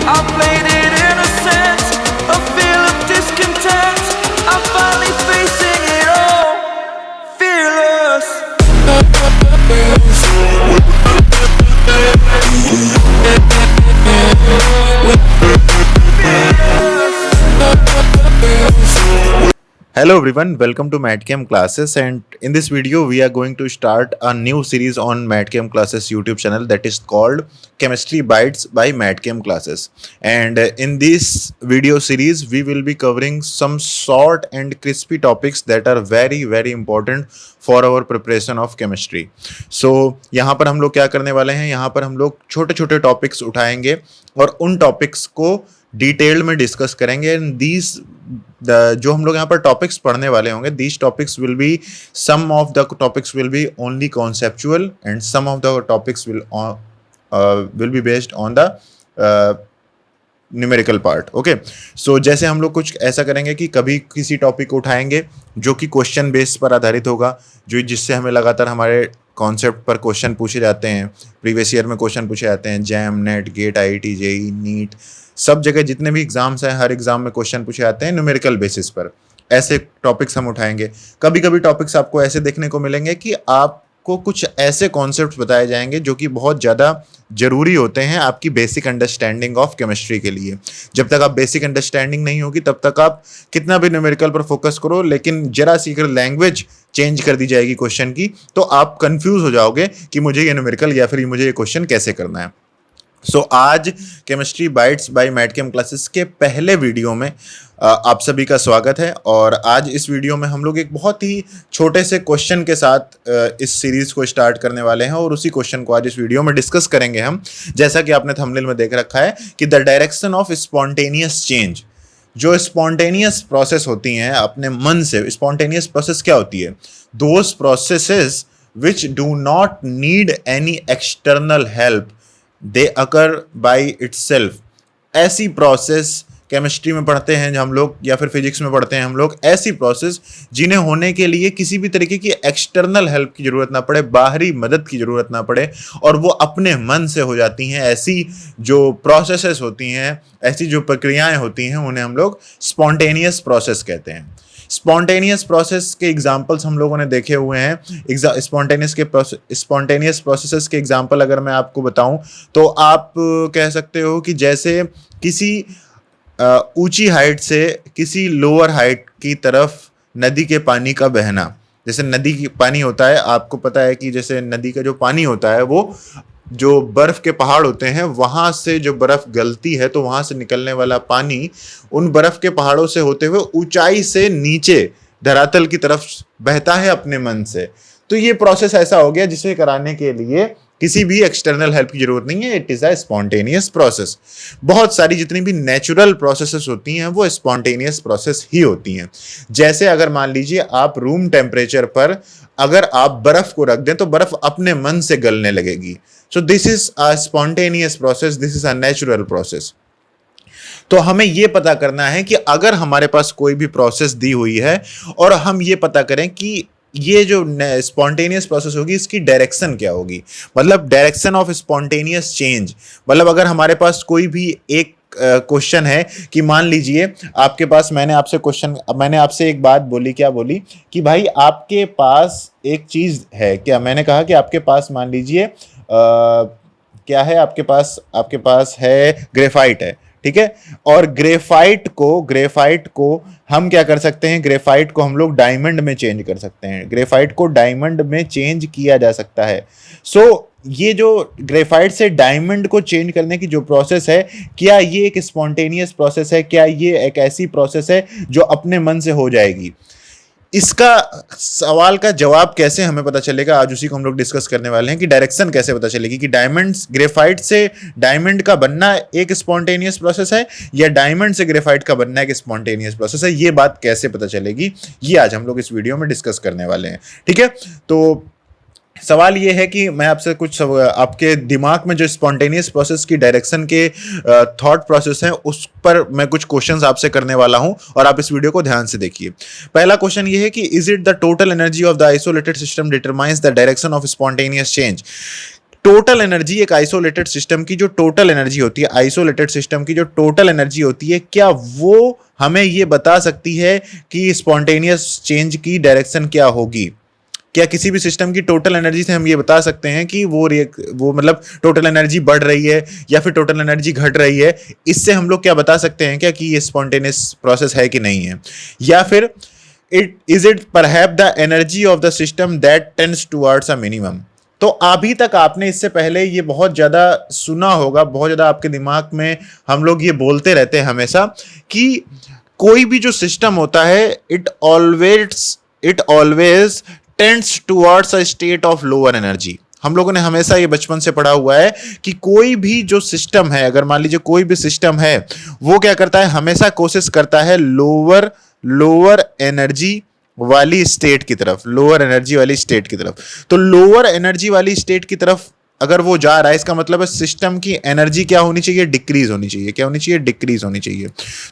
I played it innocent, a feel of discontent. I'm finally facing it all, fearless. Hello everyone, welcome to MATCAM classes, and in this video we are going to start a new series on MATCAM classes YouTube channel that is called Chemistry Bites by MATCAM classes. And in this video series we will be covering some short and crispy topics that are very important for our preparation of chemistry. So यहाँ पर हम लोग क्या करने वाले हैं, यहाँ पर हम लोग छोटे छोटे टॉपिक्स उठाएंगे और उन टॉपिक्स को डिटेल में डिस्कस करेंगे. एंड दीज जो हम लोग यहाँ पर टॉपिक्स पढ़ने वाले होंगे, these topics will be, some of the topics will be only conceptual and some of the topics will be based on the numerical part. Okay, so जैसे हम लोग कुछ ऐसा करेंगे कि कभी किसी टॉपिक को उठाएंगे जो कि क्वेश्चन बेस पर आधारित होगा, जो जिससे हमें लगातार हमारे कॉन्सेप्ट पर क्वेश्चन पूछे जाते हैं. प्रीवियस ईयर में क्वेश्चन पूछे जाते हैं, JAM, NET, GATE, IIT, JEE, NEET, सब जगह जितने भी एग्जाम्स हैं, हर एग्जाम में क्वेश्चन पूछे जाते हैं न्यूमेरिकल बेसिस पर. ऐसे टॉपिक्स हम उठाएंगे. कभी कभी टॉपिक्स आपको ऐसे देखने को मिलेंगे कि आपको कुछ ऐसे कॉन्सेप्ट्स बताए जाएंगे जो कि बहुत ज़्यादा जरूरी होते हैं आपकी बेसिक अंडरस्टैंडिंग ऑफ केमिस्ट्री के लिए. जब तक आप बेसिक अंडरस्टैंडिंग नहीं होगी तब तक आप कितना भी न्यूमेरिकल पर फोकस करो, लेकिन जरा सी अगर लैंग्वेज चेंज कर दी जाएगी क्वेश्चन की तो आप कंफ्यूज हो जाओगे कि मुझे ये न्यूमेरिकल या फिर मुझे ये क्वेश्चन कैसे करना है. सो आज केमिस्ट्री बाइट्स बाय मैटकेम क्लासेस के पहले वीडियो में आप सभी का स्वागत है. और आज इस वीडियो में हम लोग एक बहुत ही छोटे से क्वेश्चन के साथ इस सीरीज को स्टार्ट करने वाले हैं और उसी क्वेश्चन को आज इस वीडियो में डिस्कस करेंगे हम. जैसा कि आपने थंबनेल में देख रखा है कि the direction of spontaneous change, जो स्पॉन्टेनियस प्रोसेस होती हैं अपने मन से. स्पॉन्टेनियस प्रोसेस क्या होती है? Those processes which do not need any external help, they occur by itself. ऐसी प्रोसेस केमिस्ट्री में पढ़ते हैं हम लोग या फिर फिजिक्स में पढ़ते हैं हम लोग, ऐसी प्रोसेस जिन्हें होने के लिए किसी भी तरीके की एक्सटर्नल हेल्प की जरूरत ना पड़े, बाहरी मदद की जरूरत ना पड़े और वो अपने मन से हो जाती हैं. ऐसी जो प्रोसेसेस होती हैं, ऐसी जो प्रक्रियाएं होती हैं, उन्हें हम लोग स्पॉन्टेनियस प्रोसेस कहते हैं. स्पॉन्टेनियस प्रोसेस के एग्जाम्पल्स हम लोगों ने देखे हुए हैं. स्पॉन्टेनियस प्रोसेसेस के एग्जाम्पल अगर मैं आपको बताऊं तो आप कह सकते हो कि जैसे किसी ऊंची हाइट से किसी लोअर हाइट की तरफ नदी के पानी का बहना. जैसे नदी की पानी होता है, आपको पता है कि जैसे नदी का जो पानी होता है वो जो बर्फ के पहाड़ होते हैं वहां से जो बर्फ गलती है तो वहां से निकलने वाला पानी उन बर्फ के पहाड़ों से होते हुए ऊंचाई से नीचे धरातल की तरफ बहता है अपने मन से. तो ये प्रोसेस ऐसा हो गया जिसे कराने के लिए किसी भी एक्सटर्नल हेल्प की जरूरत नहीं है. It is a spontaneous process. बहुत सारी जितनी भी नेचुरल प्रोसेसेस होती हैं वो स्पॉन्टेनियस प्रोसेस ही होती हैं. जैसे अगर मान लीजिए आप रूम टेम्परेचर पर अगर आप बर्फ को रख दें तो बर्फ अपने मन से गलने लगेगी. So this is a spontaneous process, this is a natural process. तो हमें ये पता करना है कि अगर हमारे पास कोई भी प्रोसेस दी हुई है और हम ये पता करें कि ये जो स्पॉन्टेनियस प्रोसेस होगी इसकी डायरेक्शन क्या होगी, मतलब डायरेक्शन ऑफ स्पॉन्टेनियस चेंज. मतलब अगर हमारे पास कोई भी एक क्वेश्चन है कि मान लीजिए आपके पास, मैंने आपसे एक बात बोली, क्या बोली कि भाई आपके पास एक चीज है क्या, मैंने कहा कि आपके पास मान लीजिए क्या है, आपके पास है ग्रेफाइट है, ठीक है. और ग्रेफाइट को हम क्या कर सकते हैं, ग्रेफाइट को हम लोग डायमंड में चेंज कर सकते हैं. ग्रेफाइट को डायमंड में चेंज किया जा सकता है. सो ये जो ग्रेफाइट से डायमंड को चेंज करने की जो प्रोसेस है, क्या ये एक स्पॉन्टेनियस प्रोसेस है, क्या ये एक ऐसी प्रोसेस है जो अपने मन से हो जाएगी? इसका सवाल का जवाब कैसे हमें पता चलेगा, आज उसी को हम लोग डिस्कस करने वाले हैं कि डायरेक्शन कैसे पता चलेगी कि ग्रेफाइट से डायमंड का बनना एक स्पॉन्टेनियस प्रोसेस है या डायमंड से ग्रेफाइट का बनना एक स्पॉन्टेनियस प्रोसेस है. ये बात कैसे पता चलेगी, ये आज हम लोग इस वीडियो में डिस्कस करने वाले हैं. ठीक है, तो सवाल ये है कि मैं आपसे कुछ आपके दिमाग में जो स्पॉन्टेनियस प्रोसेस की डायरेक्शन के थॉट प्रोसेस हैं उस पर मैं कुछ क्वेश्चंस आपसे करने वाला हूं और आप इस वीडियो को ध्यान से देखिए. पहला क्वेश्चन ये है कि is it the total energy of the isolated system determines the direction of spontaneous change. Total energy, एक आइसोलेटेड सिस्टम की जो टोटल एनर्जी होती है, आइसोलेटेड सिस्टम की जो टोटल एनर्जी होती है, क्या वो हमें ये बता सकती है कि स्पॉन्टेनियस चेंज की डायरेक्शन क्या होगी? क्या किसी भी सिस्टम की टोटल एनर्जी से हम ये बता सकते हैं कि वो मतलब टोटल एनर्जी बढ़ रही है या फिर टोटल एनर्जी घट रही है? इससे हम लोग क्या बता सकते हैं क्या कि ये स्पॉन्टेनियस प्रोसेस है कि नहीं है? या फिर it perhaps the energy of the system that tends towards a minimum? तो अभी तक आपने इससे पहले ये बहुत ज़्यादा सुना होगा, बहुत ज़्यादा आपके दिमाग में हम लोग ये बोलते रहते हैं हमेशा कि कोई भी जो सिस्टम होता है it always tends towards a state of lower energy. हम लोगों ने हमेशा ये बचपन से पढ़ा हुआ है कि कोई भी जो सिस्टम है, अगर मान लीजिए कोई भी सिस्टम है, वो क्या करता है, हमेशा कोशिश करता है लोअर एनर्जी वाली स्टेट की तरफ, लोअर एनर्जी वाली स्टेट की तरफ। तो लोअर एनर्जी वाली स्टेट की तरफ अगर वो जा रहा है, इसका मतलब है सिस्टम की एनर्जी क्या होनी चाहिए, डिक्रीज होनी चाहिए। क्या होनी चाहिए, डिक्रीज होनी चाहिए।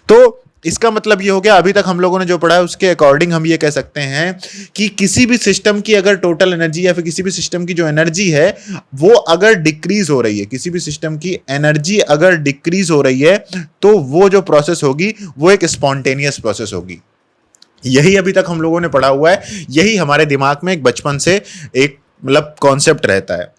तो इसका मतलब ये हो गया, अभी तक हम लोगों ने जो पढ़ा है उसके अकॉर्डिंग हम ये कह सकते हैं कि किसी भी सिस्टम की अगर टोटल एनर्जी या फिर किसी भी सिस्टम की जो एनर्जी है वो अगर डिक्रीज हो रही है, किसी भी सिस्टम की एनर्जी अगर डिक्रीज हो रही है, तो वो जो प्रोसेस होगी वो एक स्पॉन्टेनियस प्रोसेस होगी। यही अभी तक हम लोगों ने पढ़ा हुआ है, यही हमारे दिमाग में एक बचपन से एक मतलब कॉन्सेप्ट रहता है।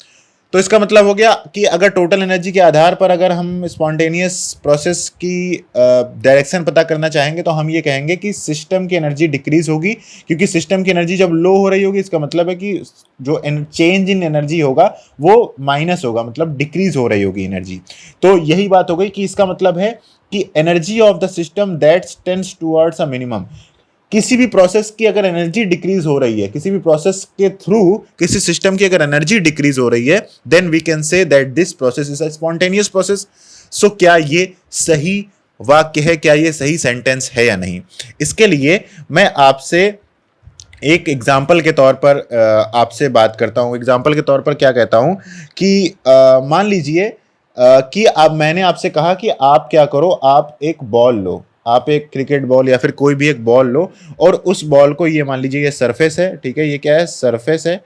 तो इसका मतलब हो गया कि अगर टोटल एनर्जी के आधार पर अगर हम स्पॉन्टेनियस प्रोसेस की डायरेक्शन पता करना चाहेंगे तो हम ये कहेंगे कि सिस्टम की एनर्जी डिक्रीज होगी, क्योंकि सिस्टम की एनर्जी जब लो हो रही होगी इसका मतलब है कि जो चेंज इन एनर्जी होगा वो माइनस होगा, मतलब डिक्रीज हो रही होगी एनर्जी। तो यही बात हो गई कि इसका मतलब है कि energy of the system that tends towards a minimum. किसी भी प्रोसेस की अगर एनर्जी डिक्रीज हो रही है, किसी भी प्रोसेस के थ्रू किसी सिस्टम की अगर एनर्जी डिक्रीज हो रही है, then we can say that this process is a spontaneous process. So क्या ये सही वाक्य है, क्या ये सही सेंटेंस है या नहीं? इसके लिए मैं आपसे एक एग्जाम्पल के तौर पर आपसे बात करता हूं। एग्जाम्पल के तौर पर क्या कहता हूं कि मान लीजिए कि अब मैंने आपसे कहा कि आप क्या करो, आप एक बॉल लो, आप एक क्रिकेट बॉल या फिर कोई भी एक बॉल लो और उस बॉल को, ये मान लीजिए ये सरफेस है, ठीक है, ये क्या है, सरफेस है,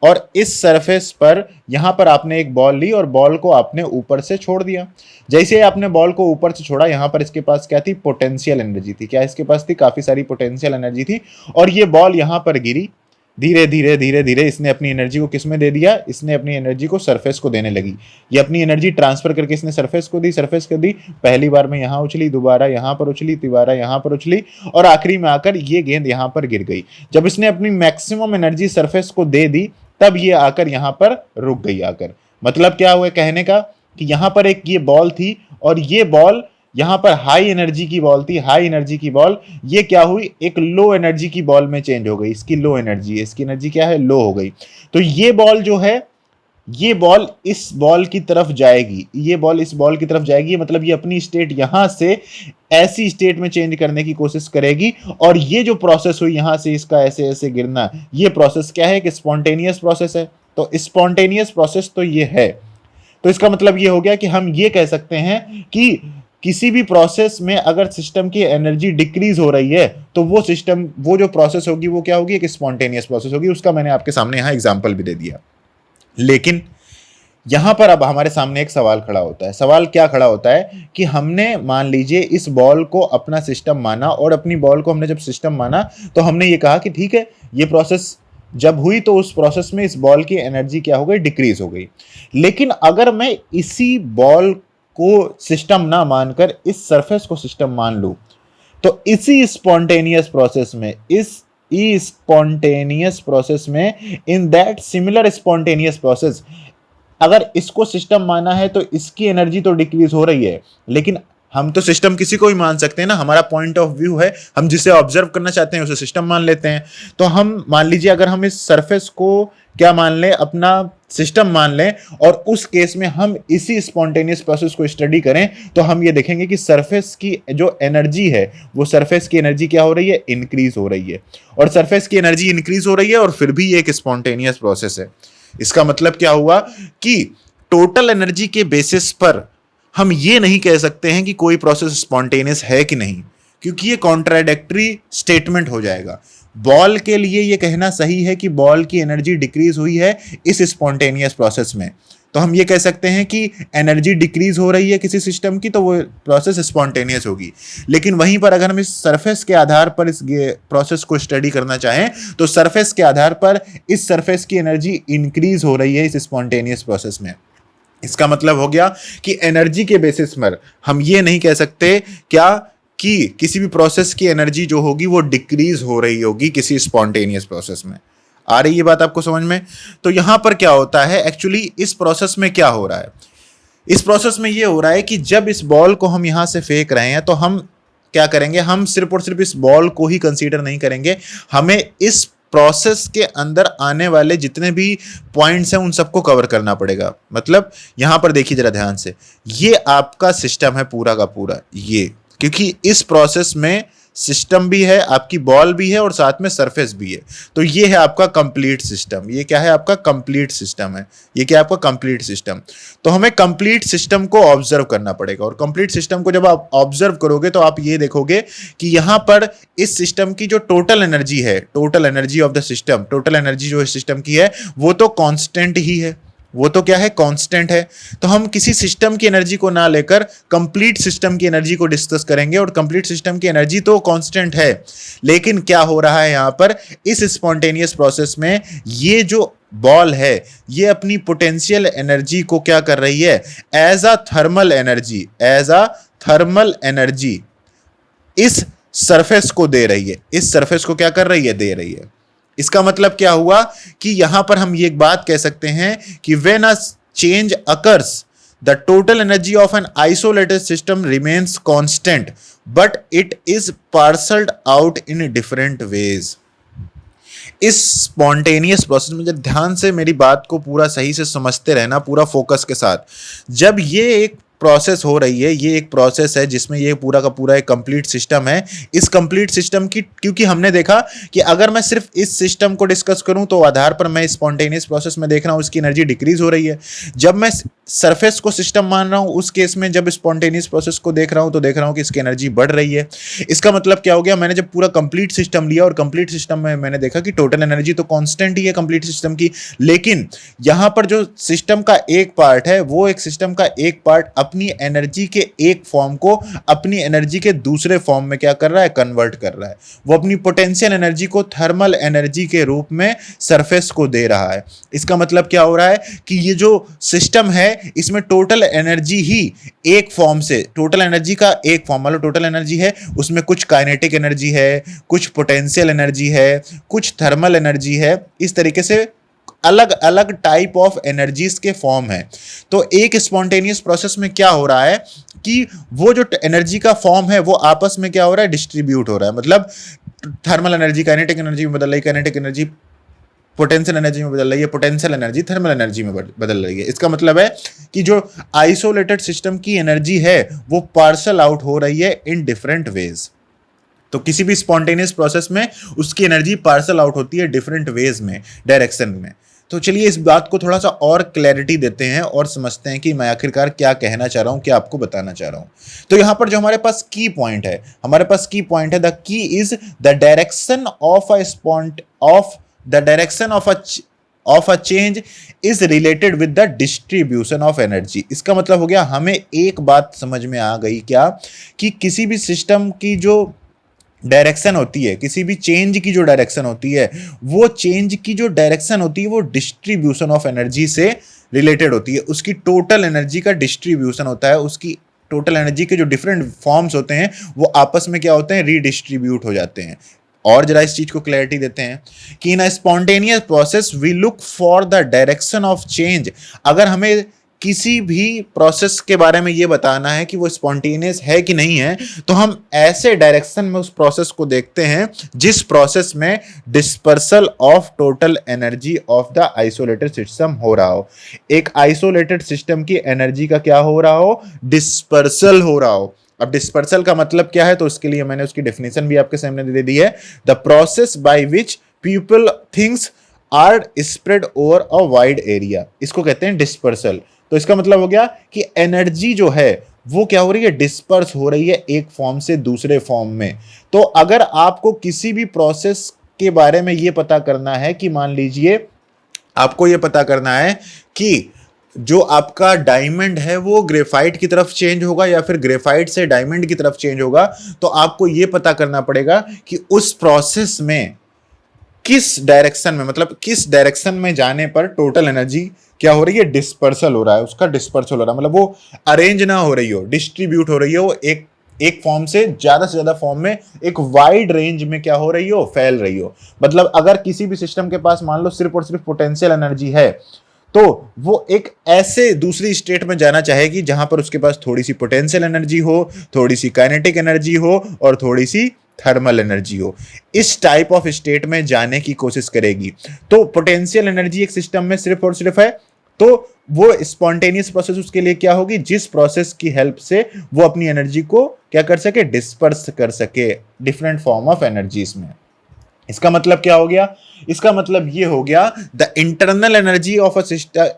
और इस सरफेस पर यहां पर आपने एक बॉल ली और बॉल को आपने ऊपर से छोड़ दिया। जैसे आपने बॉल को ऊपर से छोड़ा, यहां पर इसके पास क्या थी, पोटेंशियल एनर्जी थी। क्या इसके पास थी, काफी सारी पोटेंशियल एनर्जी थी। और ये बॉल यहां पर गिरी, धीरे धीरे धीरे धीरे इसने अपनी एनर्जी को किस में दे दिया, इसने अपनी एनर्जी को सरफेस को देने लगी। ये अपनी एनर्जी ट्रांसफर करके इसने सरफेस को दी, सरफेस को दी, पहली बार में यहाँ उछली, दोबारा यहाँ पर उछली, तिबारा यहाँ पर उछली, और आखिरी में आकर ये गेंद यहाँ पर गिर गई। जब इसने अपनी मैक्सिमम एनर्जी सरफेस को दे दी तब ये आकर यहाँ पर रुक गई। आकर मतलब क्या हुआ कहने का कि यहाँ पर एक ये बॉल थी और ये बॉल यहां पर हाई एनर्जी की बॉल थी, हाई एनर्जी की बॉल, ये क्या हुई, एक लो एनर्जी की बॉल में चेंज हो गई। इसकी लो एनर्जी है, इसकी एनर्जी क्या है, लो हो गई। तो ये बॉल जो है, ये बॉल इस बॉल की तरफ जाएगी, ये बॉल इस बॉल की तरफ जाएगी, मतलब ये अपनी स्टेट यहां से ऐसी स्टेट में चेंज करने की कोशिश करेगी। और ये जो प्रोसेस हुई यहां से इसका ऐसे ऐसे गिरना, ये प्रोसेस क्या है, कि स्पॉन्टेनियस प्रोसेस है। तो स्पॉन्टेनियस प्रोसेस तो ये है। तो इसका मतलब ये हो गया कि हम ये कह सकते हैं कि किसी भी प्रोसेस में अगर सिस्टम की एनर्जी डिक्रीज हो रही है तो वो सिस्टम, वो जो प्रोसेस होगी वो क्या होगी, एक स्पॉन्टेनियस प्रोसेस होगी। उसका मैंने आपके सामने यहां एग्जांपल भी दे दिया। लेकिन यहां पर अब हमारे सामने एक सवाल खड़ा होता है। सवाल क्या खड़ा होता है कि हमने मान लीजिए इस बॉल को अपना सिस्टम माना, और अपनी बॉल को हमने जब सिस्टम माना तो हमने ये कहा कि ठीक है, ये प्रोसेस जब हुई तो उस प्रोसेस में इस बॉल की एनर्जी क्या हो गई, डिक्रीज हो गई। लेकिन अगर मैं इसी बॉल को सिस्टम ना मानकर इस सरफेस को सिस्टम मान लूं, तो इसी स्पॉन्टेनियस प्रोसेस में, इस स्पॉन्टेनियस प्रोसेस में, in that similar spontaneous process, अगर इसको सिस्टम माना है तो इसकी एनर्जी तो डिक्रीज हो रही है, लेकिन हम तो सिस्टम किसी को भी मान सकते हैं ना, हमारा पॉइंट ऑफ व्यू है, हम जिसे ऑब्जर्व करना चाहते हैं उसे सिस्टम मान लेते हैं। तो हम मान लीजिए अगर हम इस सरफेस को क्या मान लें, अपना सिस्टम मान लें, और उस केस में हम इसी स्पॉन्टेनियस प्रोसेस को स्टडी करें तो हम ये देखेंगे कि सरफेस की जो एनर्जी है, वो सरफेस की एनर्जी क्या हो रही है, इंक्रीज हो रही है। और सरफेस की एनर्जी इंक्रीज हो रही है और फिर भी ये एक स्पॉन्टेनियस प्रोसेस है। इसका मतलब क्या हुआ कि टोटल एनर्जी के बेसिस पर हम ये नहीं कह सकते हैं कि कोई प्रोसेस स्पॉन्टेनियस है कि नहीं, क्योंकि ये कॉन्ट्राडिक्टरी स्टेटमेंट हो जाएगा। बॉल के लिए ये कहना सही है कि बॉल की एनर्जी डिक्रीज हुई है इस स्पॉन्टेनियस प्रोसेस में, तो हम ये कह सकते हैं कि एनर्जी डिक्रीज हो रही है किसी सिस्टम की, तो वो प्रोसेस स्पॉन्टेनियस होगी। लेकिन वहीं पर अगर हम इस सरफेस के आधार पर इस प्रोसेस को स्टडी करना चाहें, तो सरफेस के आधार पर इस सरफेस की एनर्जी इंक्रीज हो रही है इस स्पॉन्टेनियस प्रोसेस में। इसका मतलब हो गया कि एनर्जी के बेसिस पर हम ये नहीं कह सकते क्या कि किसी भी प्रोसेस की एनर्जी जो होगी वो डिक्रीज हो रही होगी किसी स्पॉन्टेनियस प्रोसेस में। आ रही है बात आपको समझ में? तो यहां पर क्या होता है एक्चुअली, इस प्रोसेस में क्या हो रहा है, इस प्रोसेस में ये हो रहा है कि जब इस बॉल को हम यहां से फेंक रहे हैं तो हम क्या करेंगे, हम सिर्फ और सिर्फ इस बॉल को ही कंसीडर नहीं करेंगे, हमें इस प्रोसेस के अंदर आने वाले जितने भी पॉइंट्स हैं उन सबको कवर करना पड़ेगा। मतलब यहां पर देखिए जरा ध्यान से, ये आपका सिस्टम है पूरा का पूरा, ये क्योंकि इस प्रोसेस में सिस्टम भी है, आपकी बॉल भी है और साथ में सरफेस भी है। तो ये है आपका कंप्लीट सिस्टम। ये क्या है? आपका कंप्लीट सिस्टम है। ये क्या है? आपका कंप्लीट सिस्टम। तो हमें कंप्लीट सिस्टम को ऑब्जर्व करना पड़ेगा, और कंप्लीट सिस्टम को जब आप ऑब्जर्व करोगे तो आप ये देखोगे कि यहां पर इस सिस्टम की जो टोटल एनर्जी है, total energy of the system, total energy जो इस सिस्टम की है वो तो कांस्टेंट ही है। वो तो क्या है? कांस्टेंट है। तो हम किसी सिस्टम की एनर्जी को ना लेकर कंप्लीट सिस्टम की एनर्जी को डिस्कस करेंगे, और कंप्लीट सिस्टम की एनर्जी तो कांस्टेंट है। लेकिन क्या हो रहा है यहां पर इस स्पॉन्टेनियस प्रोसेस में, ये जो बॉल है ये अपनी पोटेंशियल एनर्जी को क्या कर रही है, as a thermal energy, as a thermal energy इस सरफेस को दे रही है। इस सरफेस को क्या कर रही है? दे रही है। इसका मतलब क्या हुआ कि यहां पर हम ये एक बात कह सकते हैं कि when a change occurs the total energy of an isolated system remains constant but it is parcelled out in different ways. इस स्पॉन्टेनियस प्रोसेस में जब ध्यान से मेरी बात को पूरा सही से समझते रहना, पूरा फोकस के साथ, जब ये एक प्रोसेस हो रही है, ये एक प्रोसेस है जिसमें ये पूरा का पूरा एक कंप्लीट सिस्टम है। इस कंप्लीट सिस्टम की, क्योंकि हमने देखा कि अगर मैं सिर्फ इस सिस्टम को डिस्कस करूं तो आधार पर मैं स्पॉन्टेनियस प्रोसेस में देख रहा हूं उसकी एनर्जी डिक्रीज हो रही है। जब मैं सरफेस को सिस्टम मान रहा हूं उस केस में जब स्पॉन्टेनियस प्रोसेस को देख रहा हूं तो देख रहा हूं कि इसकी एनर्जी बढ़ रही है। इसका मतलब क्या हो गया, मैंने जब पूरा कंप्लीट सिस्टम लिया और कंप्लीट सिस्टम में मैंने देखा कि टोटल एनर्जी तो कांस्टेंट ही है कंप्लीट सिस्टम की, लेकिन यहां पर जो सिस्टम का एक पार्ट है वो एक सिस्टम का एक पार्ट अपनी एनर्जी के एक फॉर्म को अपनी एनर्जी के दूसरे फॉर्म में क्या कर रहा है? कन्वर्ट कर रहा है। वो अपनी पोटेंशियल एनर्जी को थर्मल एनर्जी के रूप में सरफेस को दे रहा है। इसका मतलब क्या हो रहा है कि ये जो सिस्टम है इसमें टोटल एनर्जी ही एक फॉर्म से, टोटल एनर्जी का एक फॉर्म, मतलब टोटल एनर्जी है उसमें कुछ काइनेटिक एनर्जी है, कुछ पोटेंशियल एनर्जी है, कुछ थर्मल एनर्जी है, इस तरीके से अलग अलग टाइप ऑफ एनर्जीज के फॉर्म है। तो एक स्पॉन्टेनियस प्रोसेस में क्या हो रहा है कि वो जो एनर्जी का फॉर्म है वो आपस में क्या हो रहा है? डिस्ट्रीब्यूट हो रहा है। मतलब थर्मल एनर्जी काइनेटिक एनर्जी में बदल रही है, काइनेटिक एनर्जी पोटेंशियल एनर्जी में बदल रही है, पोटेंशियल एनर्जी थर्मल एनर्जी में बदल रही है। इसका मतलब है कि जो आइसोलेटेड सिस्टम की एनर्जी है वो पार्सल आउट हो रही है इन डिफरेंट वेज। तो किसी भी स्पॉन्टेनियस प्रोसेस में उसकी एनर्जी पार्सल आउट होती है डिफरेंट वेज में, डायरेक्शन में। तो चलिए इस बात को थोड़ा सा और क्लैरिटी देते हैं और समझते हैं कि मैं आखिरकार क्या कहना चाह रहा हूं, क्या आपको बताना चाह रहा हूं। तो यहां पर जो हमारे पास की पॉइंट है, हमारे पास की पॉइंट है, the key is the direction of a spont of the direction of a change is related with the distribution of energy. इसका मतलब हो गया हमें एक बात समझ में आ गई क्या, कि किसी भी सिस्टम की जो डायरेक्शन होती है, किसी भी चेंज की जो डायरेक्शन होती है, वो चेंज की जो डायरेक्शन होती है वो डिस्ट्रीब्यूशन ऑफ एनर्जी से रिलेटेड होती है। उसकी टोटल एनर्जी का डिस्ट्रीब्यूशन होता है, उसकी टोटल एनर्जी के जो डिफरेंट फॉर्म्स होते हैं वो आपस में क्या होते हैं? रीडिस्ट्रीब्यूट हो जाते हैं। और जरा इस चीज को क्लैरिटी देते हैं कि in a spontaneous process we look for the direction of change. अगर हमें किसी भी प्रोसेस के बारे में ये बताना है कि वो स्पॉन्टेनियस है कि नहीं है, तो हम ऐसे डायरेक्शन में उस प्रोसेस को देखते हैं जिस प्रोसेस में dispersal of total energy of the isolated system हो रहा हो। एक आइसोलेटेड सिस्टम की एनर्जी का क्या हो रहा हो? डिस्पर्सल हो रहा हो। अब डिस्पर्सल का मतलब क्या है, तो उसके लिए मैंने उसकी डेफिनेशन भी आपके सामने दे दी है। The process by which people things are spread over a wide area, इसको कहते हैं डिस्पर्सल। तो इसका मतलब हो गया कि एनर्जी जो है वो क्या हो रही है? डिस्पर्स हो रही है एक फॉर्म से दूसरे फॉर्म में। तो अगर आपको किसी भी प्रोसेस के बारे में ये पता करना है कि मान लीजिए आपको ये पता करना है कि जो आपका डायमंड है वो ग्रेफाइट की तरफ चेंज होगा या फिर ग्रेफाइट से डायमंड की तरफ चेंज होगा, तो आपको ये पता करना पड़ेगा कि उस प्रोसेस में किस डायरेक्शन में, मतलब किस डायरेक्शन में जाने पर टोटल एनर्जी क्या हो रही है, डिस्पर्सल हो रहा है, उसका डिस्पर्सल हो रहा है, मतलब वो अरेंज ना हो रही हो, डिस्ट्रीब्यूट हो रही हो, एक फॉर्म से ज्यादा फॉर्म में एक वाइड रेंज में क्या हो रही हो, फैल रही हो। मतलब अगर किसी भी सिस्टम के पास मान लो सिर्फ और सिर्फ पोटेंशियल एनर्जी है, तो वो एक ऐसे दूसरी स्टेट में जाना चाहेगी जहां पर उसके पास थोड़ी सी पोटेंशियल एनर्जी हो, थोड़ी सी काइनेटिक एनर्जी हो और थोड़ी सी थर्मल एनर्जी हो। इस टाइप ऑफ स्टेट में जाने की कोशिश करेगी। तो पोटेंशियल एनर्जी एक सिस्टम में सिर्फ और सिर्फ है, तो वो स्पॉन्टेनियस प्रोसेस उसके लिए क्या होगी, जिस प्रोसेस की हेल्प से वो अपनी एनर्जी को क्या कर सके, डिस्पर्स कर सके डिफरेंट फॉर्म ऑफ एनर्जीज में। इसका मतलब क्या हो गया, इसका मतलब ये हो गया the internal energy of a system.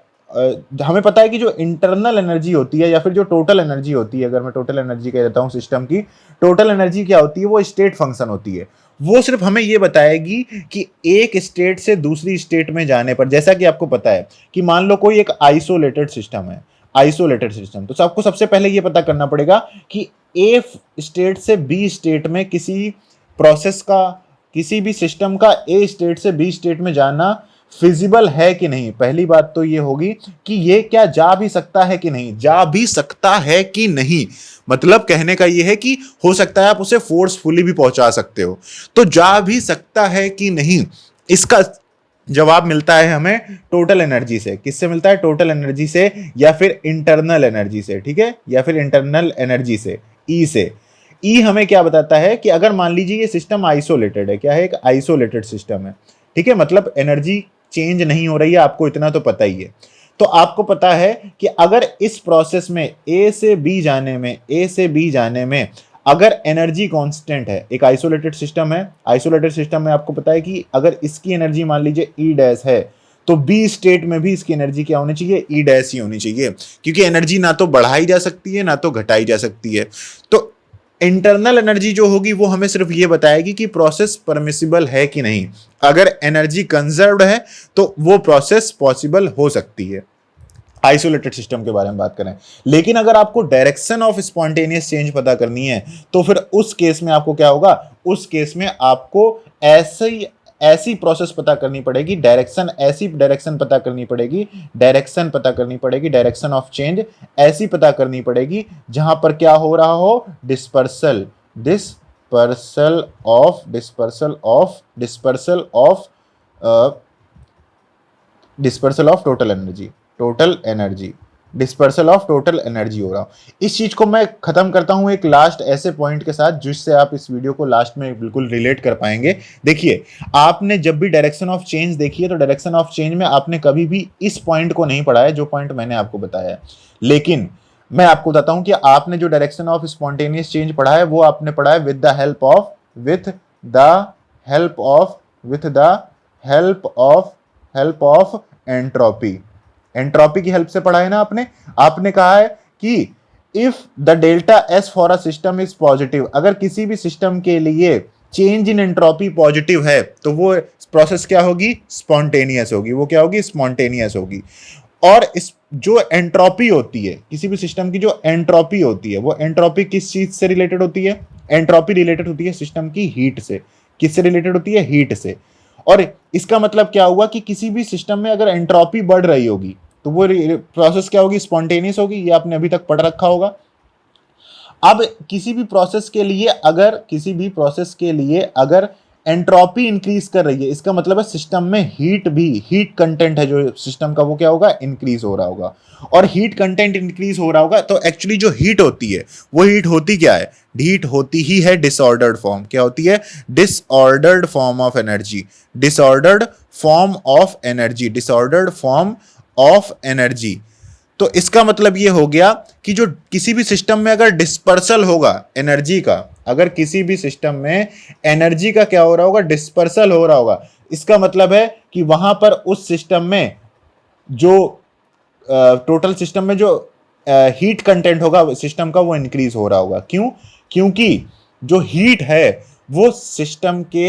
हमें पता है कि जो इंटरनल एनर्जी होती है या फिर जो टोटल एनर्जी होती है, अगर मैं टोटल एनर्जी कह देता हूं सिस्टम की, टोटल एनर्जी क्या होती है, वो स्टेट फंक्शन होती है। वो सिर्फ हमें ये बताएगी कि एक स्टेट से दूसरी स्टेट में जाने पर, जैसा कि आपको पता है कि मान लो कोई एक आइसोलेटेड सिस्टम है, आइसोलेटेड सिस्टम, तो आपको सबसे पहले ये पता करना पड़ेगा कि ए स्टेट से बी स्टेट में किसी प्रोसेस का, किसी भी सिस्टम का ए स्टेट से बी स्टेट में जाना फिजिबल है कि नहीं। पहली बात तो ये होगी कि ये क्या जा भी सकता है कि नहीं, जा भी सकता है कि नहीं, मतलब कहने का ये है कि हो सकता है आप उसे फोर्सफुली भी पहुंचा सकते हो, तो जा भी सकता है कि नहीं, इसका जवाब मिलता है हमें टोटल एनर्जी से। किससे मिलता है, टोटल एनर्जी से या फिर इंटरनल एनर्जी से, ठीक है, या फिर इंटरनल एनर्जी से, ई से। ई हमें क्या बताता है कि अगर मान लीजिए ये सिस्टम आइसोलेटेड है, क्या है, एक आइसोलेटेड सिस्टम है, ठीक है, मतलब एनर्जी चेंज नहीं हो रही है, आपको इतना तो पता ही है। तो आपको पता है कि अगर इस प्रोसेस में ए से बी जाने में अगर एनर्जी कांस्टेंट है, एक आइसोलेटेड सिस्टम है, आइसोलेटेड सिस्टम में आपको पता है कि अगर इसकी एनर्जी मान लीजिए ई डैश है, तो बी स्टेट में भी इसकी एनर्जी क्या होनी चाहिए, ई डैश ही होनी चाहिए, क्योंकि एनर्जी ना तो बढ़ाई जा सकती है ना तो घटाई जा सकती है। तो इंटरनल एनर्जी जो होगी वो हमें सिर्फ ये बताएगी कि प्रोसेस परमिसिबल है कि नहीं। अगर एनर्जी कंजर्व्ड है तो वो प्रोसेस पॉसिबल हो सकती है, आइसोलेटेड सिस्टम के बारे में बात करें। लेकिन अगर आपको डायरेक्शन ऑफ स्पॉन्टेनियस चेंज पता करनी है तो फिर उस केस में आपको क्या होगा, उस केस में आपको ऐसी प्रोसेस पता करनी पड़ेगी, ऐसी डायरेक्शन पता करनी पड़ेगी, डायरेक्शन ऑफ चेंज ऐसी पता करनी पड़ेगी जहां पर क्या हो रहा हो, dispersal of total energy, dispersal of total energy हो रहा हो। इस चीज को मैं खत्म करता हूं एक लास्ट ऐसे पॉइंट के साथ जिससे आप इस वीडियो को लास्ट में बिल्कुल रिलेट कर पाएंगे। देखिए, आपने जब भी डायरेक्शन ऑफ चेंज देखी है तो डायरेक्शन ऑफ चेंज में आपने कभी भी इस पॉइंट को नहीं पढ़ा है जो पॉइंट मैंने आपको बताया है। लेकिन मैं आपको बताता हूं कि आपने जो डायरेक्शन ऑफ स्पॉन्टेनियस चेंज पढ़ा है वो आपने पढ़ा है with the help of entropy. Entropy की हेल्प से पढ़ा है ना आपने कहा है कि if the delta S for a system is positive, अगर किसी भी सिस्टम के लिए चेंज इन एंट्रोपी पॉजिटिव है तो वो प्रोसेस क्या होगी, स्पॉन्टेनियस होगी। वो क्या होगी, स्पॉन्टेनियस होगी। और इस जो एंट्रोपी होती है किसी भी सिस्टम की, जो एंट्रोपी होती है वो एंट्रोपी किस चीज से रिलेटेड होती है, एंट्रोपी रिलेटेड होती है सिस्टम की हीट से। किससे रिलेटेड होती है, हीट से। और इसका मतलब क्या हुआ कि किसी भी सिस्टम में अगर एंट्रोपी बढ़ रही होगी तो वो प्रोसेस क्या होगी, स्पॉन्टेनियस होगी। ये आपने अभी तक पढ़ रखा होगा। अब किसी भी प्रोसेस के लिए अगर एंट्रोपी इंक्रीज कर रही है, इसका मतलब है सिस्टम में हीट कंटेंट है जो सिस्टम का, वो क्या होगा, इंक्रीज हो रहा होगा। और हीट कंटेंट इंक्रीज हो रहा होगा तो एक्चुअली जो हीट होती है वो हीट होती क्या है, हीट होती ही है डिसऑर्डर्ड फॉर्म। क्या होती है, disordered form of energy, disordered form of energy. तो इसका मतलब ये हो गया कि जो किसी भी सिस्टम में अगर डिस्पर्सल होगा एनर्जी का, अगर किसी भी सिस्टम में एनर्जी का क्या हो रहा होगा, डिस्पर्सल हो रहा होगा, इसका मतलब है कि वहां पर उस सिस्टम में जो टोटल सिस्टम में जो हीट कंटेंट होगा सिस्टम का वो इंक्रीज हो रहा होगा। क्यों, क्योंकि जो हीट है वो सिस्टम के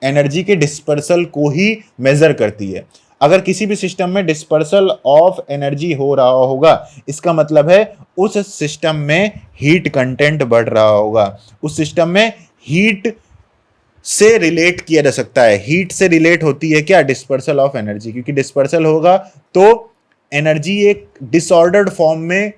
एनर्जी के डिस्पर्सल को ही मेजर करती है। अगर किसी भी सिस्टम में डिस्पर्सल ऑफ एनर्जी हो रहा होगा, इसका मतलब है उस सिस्टम में हीट कंटेंट बढ़ रहा होगा, उस सिस्टम में हीट से रिलेट किया जा सकता है। हीट से रिलेट होती है क्या? डिस्पर्सल ऑफ एनर्जी, क्योंकि डिस्पर्सल होगा तो एनर्जी एक डिसऑर्डर्ड फॉर्म में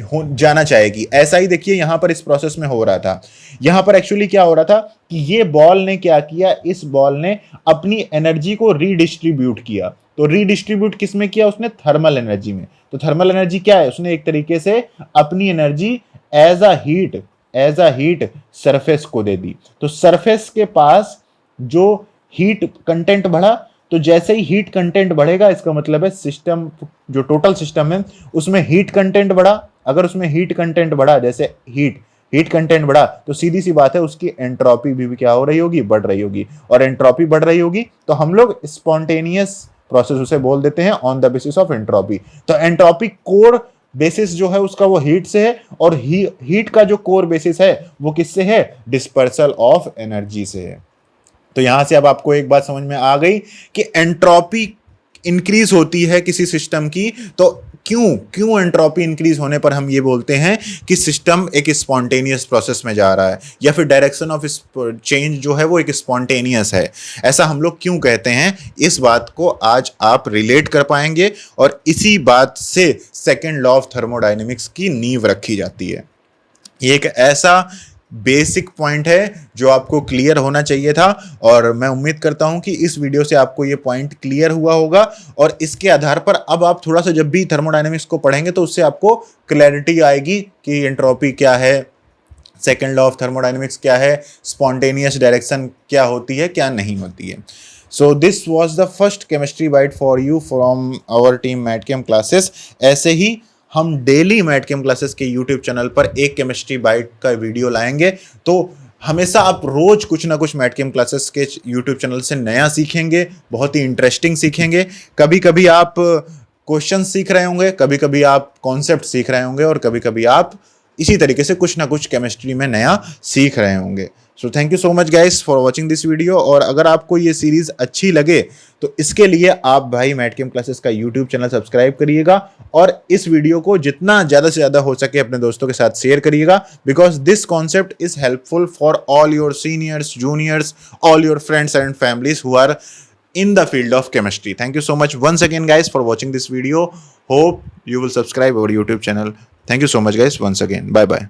जाना चाहेगी। ऐसा ही देखिए यहां पर इस प्रोसेस में हो रहा था। यहां पर एक्चुअली क्या हो रहा था कि ये बॉल ने क्या किया, इस बॉल ने अपनी एनर्जी को रीडिस्ट्रीब्यूट किया। तो रीडिस्ट्रीब्यूट किस में किया? उसने थर्मल एनर्जी में। तो थर्मल एनर्जी क्या है? उसने एक तरीके से अपनी energy as a heat surface को दे दी। तो सरफेस के पास जो हीट कंटेंट बढ़ा, तो जैसे ही हीट कंटेंट बढ़ेगा इसका मतलब है सिस्टम, जो टोटल सिस्टम है उसमें हीट कंटेंट बढ़ा। अगर उसमें हीट कंटेंट बढ़ा, जैसे हीट कंटेंट बढ़ा, तो सीधी सी बात है उसकी एंट्रोपी भी क्या हो रही होगी? बढ़ रही होगी। और एंट्रोपी बढ़ रही होगी तो हम लोग स्पॉन्टेनियस प्रोसेस उसे बोल देते हैं on the basis of entropy. तो एंट्रोपी कोर बेसिस जो है उसका वो हीट से है, और हीट का जो कोर बेसिस है वो किससे है? डिस्पर्सल ऑफ एनर्जी से है। तो यहां से अब आपको एक बात समझ में आ गई कि एंट्रोपी इंक्रीज होती है किसी सिस्टम की, तो क्यों एंट्रोपी इंक्रीज होने पर हम ये बोलते हैं कि सिस्टम एक स्पॉन्टेनियस प्रोसेस में जा रहा है, या फिर डायरेक्शन ऑफ चेंज जो है वो एक स्पॉन्टेनियस है। ऐसा हम लोग क्यों कहते हैं, इस बात को आज आप रिलेट कर पाएंगे, और इसी बात से सेकेंड लॉ ऑफ थर्मोडायनेमिक्स की नींव रखी जाती है। ये एक ऐसा बेसिक पॉइंट है जो आपको क्लियर होना चाहिए था, और मैं उम्मीद करता हूं कि इस वीडियो से आपको ये पॉइंट क्लियर हुआ होगा, और इसके आधार पर अब आप थोड़ा सा जब भी थर्मोडायनेमिक्स को पढ़ेंगे तो उससे आपको क्लैरिटी आएगी कि एंट्रोपी क्या है, सेकेंड लॉ ऑफ थर्मोडायनेमिक्स क्या है, स्पॉन्टेनियस डायरेक्शन क्या होती है, क्या नहीं होती है। So this was the first chemistry bite for you from our team MatChem classes. ऐसे ही हम डेली मैटकेम क्लासेस के यूट्यूब चैनल पर एक केमिस्ट्री बाइट का वीडियो लाएंगे, तो हमेशा आप रोज कुछ ना कुछ मैटकेम क्लासेस के यूट्यूब चैनल से नया सीखेंगे, बहुत ही इंटरेस्टिंग सीखेंगे। कभी कभी आप क्वेश्चन सीख रहे होंगे, कभी कभी आप कॉन्सेप्ट सीख रहे होंगे, और कभी कभी आप इसी तरीके से कुछ ना कुछ केमिस्ट्री में नया सीख रहे होंगे। So thank you so much guys for watching this video. और अगर आपको ये सीरीज अच्छी लगे तो इसके लिए आप भाई मैटकेम क्लासेस का यूट्यूब चैनल सब्सक्राइब करिएगा, और इस वीडियो को जितना ज़्यादा से ज़्यादा हो सके अपने दोस्तों के साथ शेयर करिएगा, because this concept is helpful for all your seniors, juniors, all your friends and families who are in the field of chemistry. Thank you so much once again guys for watching this video. Hope you will subscribe our YouTube channel. Thank you so much guys once again. Bye bye.